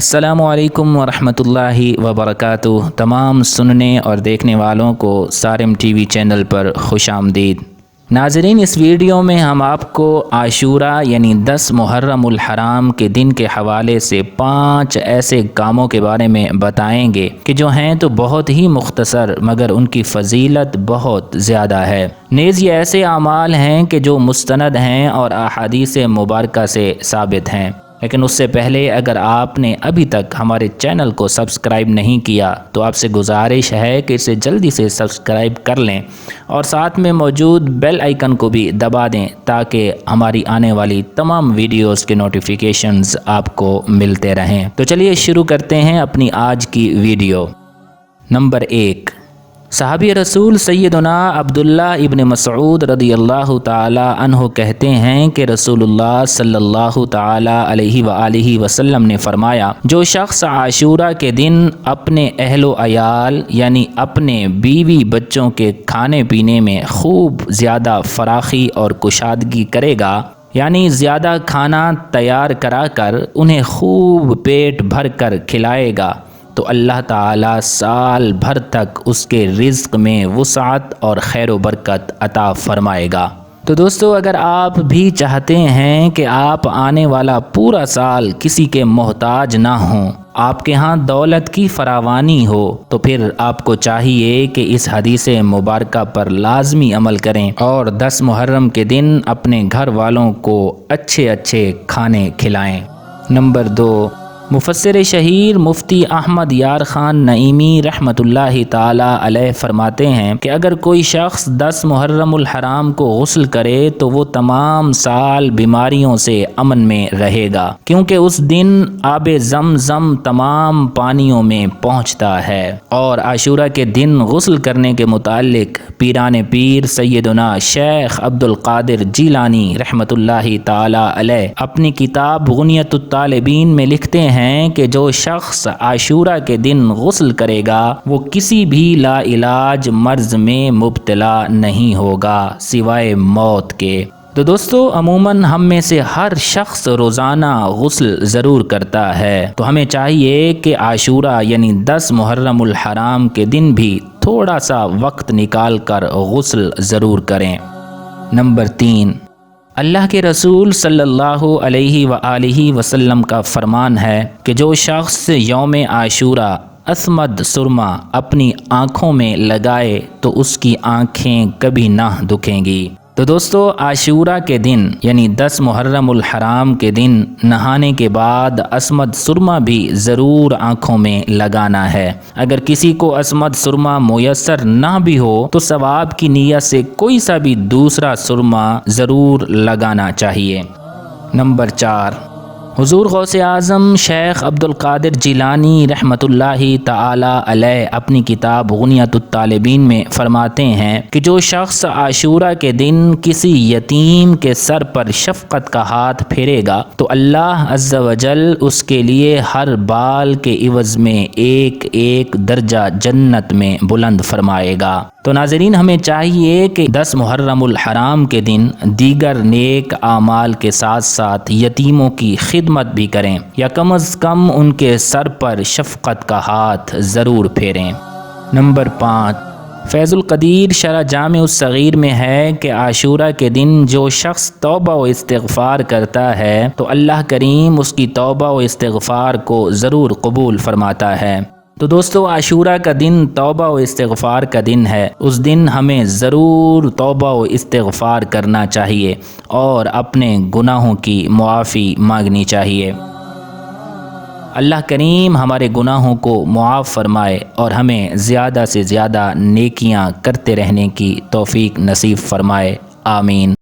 अस्सलामु अलैकुम वरहमतुल्लाहि वबरकातुह। तमाम सुनने और देखने वालों को सारिम टीवी चैनल पर खुश आमदीद। नाज़रीन, इस वीडियो में हम आपको आशूरा यानी 10 मुहर्रमुल हराम के दिन के हवाले से 5 ऐसे कामों के बारे में बताएंगे कि जो हैं तो बहुत ही मुख्तसर मगर उनकी फ़जीलत बहुत ज़्यादा है। नेज़ ये ऐसे आमाल हैं कि जो मुस्तनद हैं और अहादीस मुबारका से साबित हैं। लेकिन उससे पहले अगर आपने अभी तक हमारे चैनल को सब्सक्राइब नहीं किया तो आपसे गुजारिश है कि इसे जल्दी से सब्सक्राइब कर लें और साथ में मौजूद बेल आइकन को भी दबा दें ताकि हमारी आने वाली तमाम वीडियोस के नोटिफिकेशंस आपको मिलते रहें। तो चलिए शुरू करते हैं अपनी आज की वीडियो। नंबर 1, सहाबी रसूल सैयदना अब्दुल्ला इब्न मसऊद रदियल्लाहु ताला अन्हु कहते हैं कि रसूलुल्लाह सल्लल्लाहु ताला अलैहि वआलिहि वसल्लम ने फरमाया, जो शख्स आशूरा के दिन अपने अहलो अयाल यानी अपने बीवी बच्चों के खाने पीने में खूब ज़्यादा फराखी और कुशादगी करेगा, यानी ज़्यादा खाना तैयार कराकर उन्हें खूब पेट भर कर खिलाएगा, तो अल्लाह ताला साल भर तक उसके रिज़्क़ में वुसाअत और खैर व बरकत अता फरमाएगा। तो दोस्तों, अगर आप भी चाहते हैं कि आप आने वाला पूरा साल किसी के मोहताज ना हों, आपके यहाँ दौलत की फरावानी हो, तो फिर आपको चाहिए कि इस हदीस मुबारका पर लाजमी अमल करें और 10 मुहर्रम के दिन अपने घर वालों को अच्छे अच्छे खाने खिलाएं। नंबर 2, मुफस्सिर शहीर मुफ्ती अहमद यार ख़ान नईमी रहमतुल्लाहि ताला अलैह फरमाते हैं कि अगर कोई शख्स 10 मुहर्रमुल हराम को गुस्ल करे तो वो तमाम साल बीमारियों से अमन में रहेगा, क्योंकि उस दिन आब ज़मज़म तमाम पानियों में पहुँचता है। और आशूरा के दिन गुस्ल करने के मुतालिक पीरान पीर सैयदना शेख अब्दुल कादिर जीलानी रहमतुल्लाहि ताला अलैह अपनी किताब गुनियतुत तालिबीन में लिखते हैं कि जो शख्स आशूरा के दिन गुस्ल करेगा वो किसी भी ला इलाज मर्ज में मुब्तला नहीं होगा सिवाय मौत के। तो दोस्तों, अमूमन हम में से हर शख्स रोज़ाना गुस्ल ज़रूर करता है, तो हमें चाहिए कि आशूरा यानी 10 मुहर्रमुल हराम के दिन भी थोड़ा सा वक्त निकाल कर गुस्ल ज़रूर करें। नंबर 3, अल्लाह के रसूल सल्लल्लाहु अलैहि वआलिहि वसल्लम का फरमान है कि जो शख्स यौम आशूरा असमद सुरमा अपनी आँखों में लगाए तो उसकी आँखें कभी ना दुखेंगी। तो दोस्तों, आशूरा के दिन यानी 10 मुहर्रमुल हराम के दिन नहाने के बाद असमद सुरमा भी ज़रूर आँखों में लगाना है। अगर किसी को असमद सुरमा मुयस्सर ना भी हो तो सवाब की नीयत से कोई सा भी दूसरा सुरमा ज़रूर लगाना चाहिए। नंबर 4, हुज़ूर गौसे आज़म शेख अब्दुल कादिर जिलानी रहमतुल्लाहि ताला अलैह अपनी किताब गुनियतुत तालिबीन में फरमाते हैं कि जो शख्स आशूरा के दिन किसी यतीम के सर पर शफ़क़त का हाथ फेरेगा तो अल्लाह अज़्ज़ा वजल उसके लिए हर बाल के इवज़ में एक एक दर्जा जन्नत में बुलंद फरमाएगा। तो नाज़रीन, हमें चाहिए कि 10 मुहर्रमुल हराम के दिन दीगर नेक आमाल के साथ साथ यतीमों की खिदमत भी करें या कम अज़ कम उनके सर पर शफ़क़त का हाथ ज़रूर फेरें। नंबर 5, फैज़ुल क़दीर शरह जामे उस सग़ीर में है कि आशूरा के दिन जो शख्स तौबा व इस्तिग़फ़ार करता है तो अल्लाह करीम उसकी तौबा व इस्तिग़फ़ार को ज़रूर कबूल फरमाता है। तो दोस्तों, आशूरा का दिन तौबा व इस्तिग़फ़ार का दिन है। उस दिन हमें ज़रूर तौबा व इस्तिग़फ़ार करना चाहिए और अपने गुनाहों की मुआफ़ी मांगनी चाहिए। अल्लाह करीम हमारे गुनाहों को मुआफ़ फरमाए और हमें ज़्यादा से ज़्यादा नेकियां करते रहने की तौफ़ीक नसीब फरमाए। आमीन।